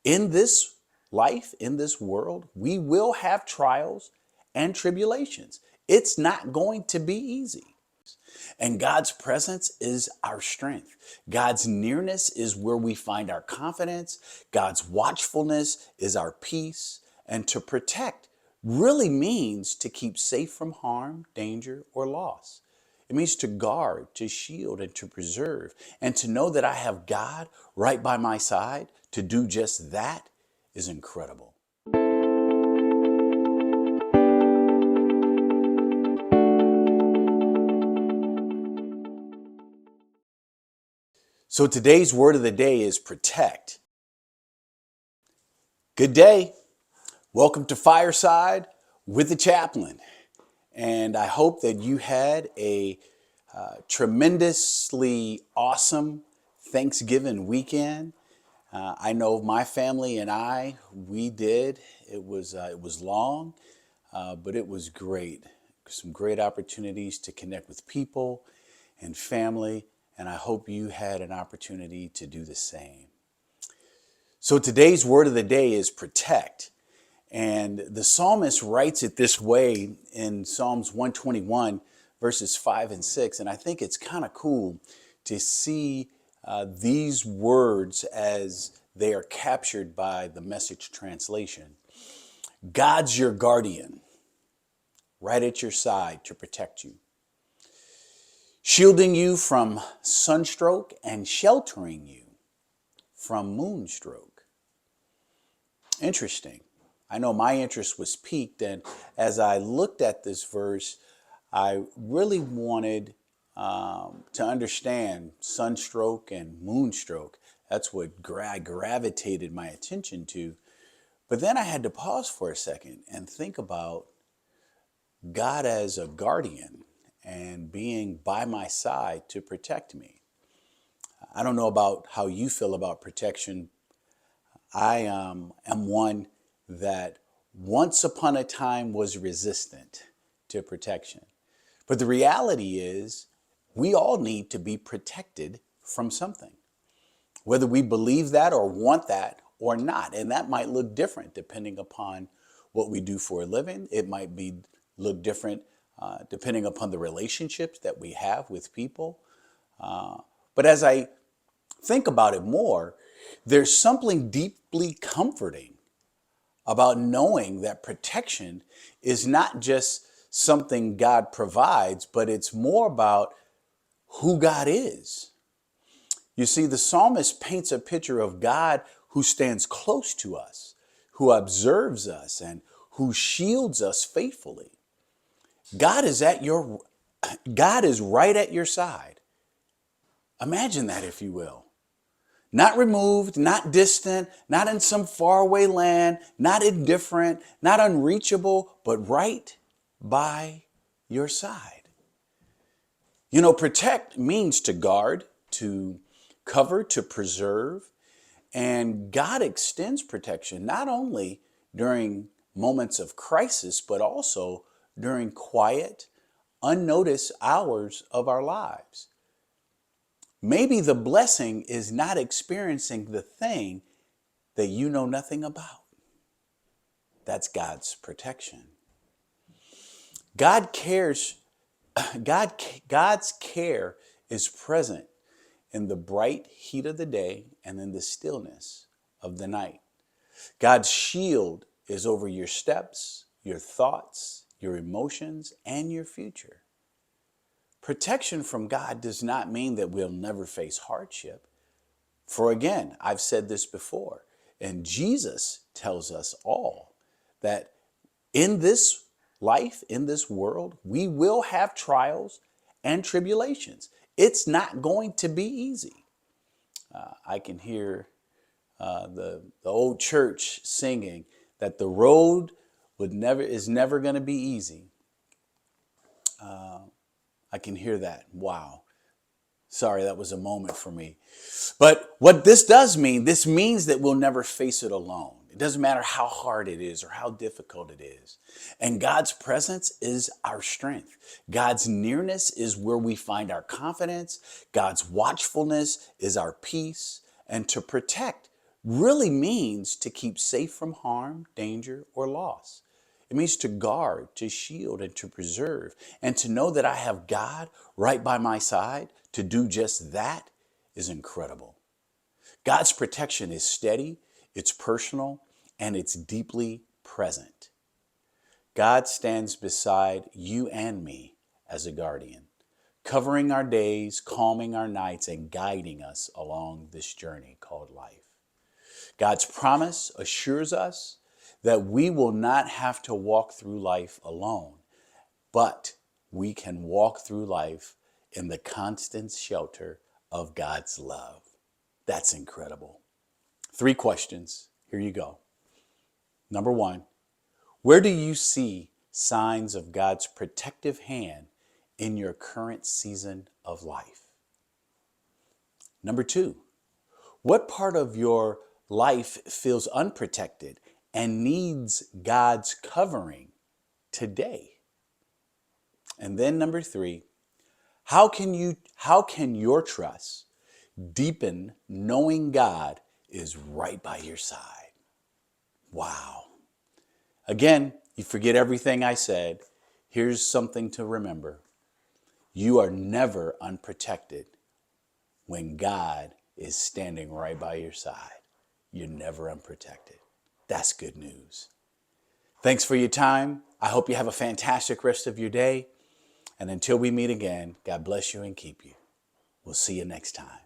In this life, in this world, we will have trials and tribulations. It's not going to be easy. And God's presence is our strength. God's nearness is where we find our confidence. God's watchfulness is our peace. And to protect really means to keep safe from harm, danger, or loss. It means to guard, to shield, and to preserve. And to know that I have God right by my side to do just that is incredible. So today's word of the day is protect. Good day. Welcome to Fireside with the Chaplain. And I hope that you had a tremendously awesome Thanksgiving weekend. I know my family and we did. It was long, but it was great. Some great opportunities to connect with people and family, and I hope you had an opportunity to do the same. So today's word of the day is protect. And the psalmist writes it this way in Psalms 121, verses 5 and 6. And I think it's kind of cool to see these words as they are captured by the Message translation. God's your guardian, right at your side to protect you, shielding you from sunstroke and sheltering you from moonstroke. Interesting. I know my interest was piqued, and as I looked at this verse, I really wanted to understand sunstroke and moonstroke. That's what I gravitated my attention to. But then I had to pause for a second and think about God as a guardian and being by my side to protect me. I don't know about how you feel about protection. I am one that once upon a time was resistant to protection. But the reality is we all need to be protected from something, whether we believe that or want that or not. And that might look different depending upon what we do for a living. It might look different depending upon the relationships that we have with people. But as I think about it more, there's something deeply comforting about knowing that protection is not just something God provides, but it's more about who God is. You see, the psalmist paints a picture of God who stands close to us, who observes us, and who shields us faithfully. God is right at your side. Imagine that, if you will. Not removed, not distant, not in some faraway land, not indifferent, not unreachable, but right by your side. You know, protect means to guard, to cover, to preserve. And God extends protection not only during moments of crisis, but also during quiet, unnoticed hours of our lives. Maybe the blessing is not experiencing the thing that you know nothing about. That's God's protection. God's care is present in the bright heat of the day and in the stillness of the night. God's shield is over your steps, your thoughts, your emotions, and your future. Protection from God does not mean that we'll never face hardship. For again, I've said this before, and Jesus tells us all that in this life, in this world, we will have trials and tribulations. It's not going to be easy. I can hear the old church singing that the road is never going to be easy. I can hear that. Wow. Sorry, that was a moment for me. But what this does mean, this means that we'll never face it alone. It doesn't matter how hard it is or how difficult it is. And God's presence is our strength. God's nearness is where we find our confidence. God's watchfulness is our peace. And to protect really means to keep safe from harm, danger, or loss. It means to guard, to shield, and to preserve. And to know that I have God right by my side to do just that is incredible. God's protection is steady, it's personal, and it's deeply present. God stands beside you and me as a guardian, covering our days, calming our nights, and guiding us along this journey called life. God's promise assures us that we will not have to walk through life alone, but we can walk through life in the constant shelter of God's love. That's incredible. 3 questions. Here you go. Number 1, where do you see signs of God's protective hand in your current season of life? Number 2, what part of your life feels unprotected and needs God's covering today? And then number 3, how can your trust deepen knowing God is right by your side? Wow. Again, you forget everything I said. Here's something to remember. You are never unprotected when God is standing right by your side. You're never unprotected. That's good news. Thanks for your time. I hope you have a fantastic rest of your day. And until we meet again, God bless you and keep you. We'll see you next time.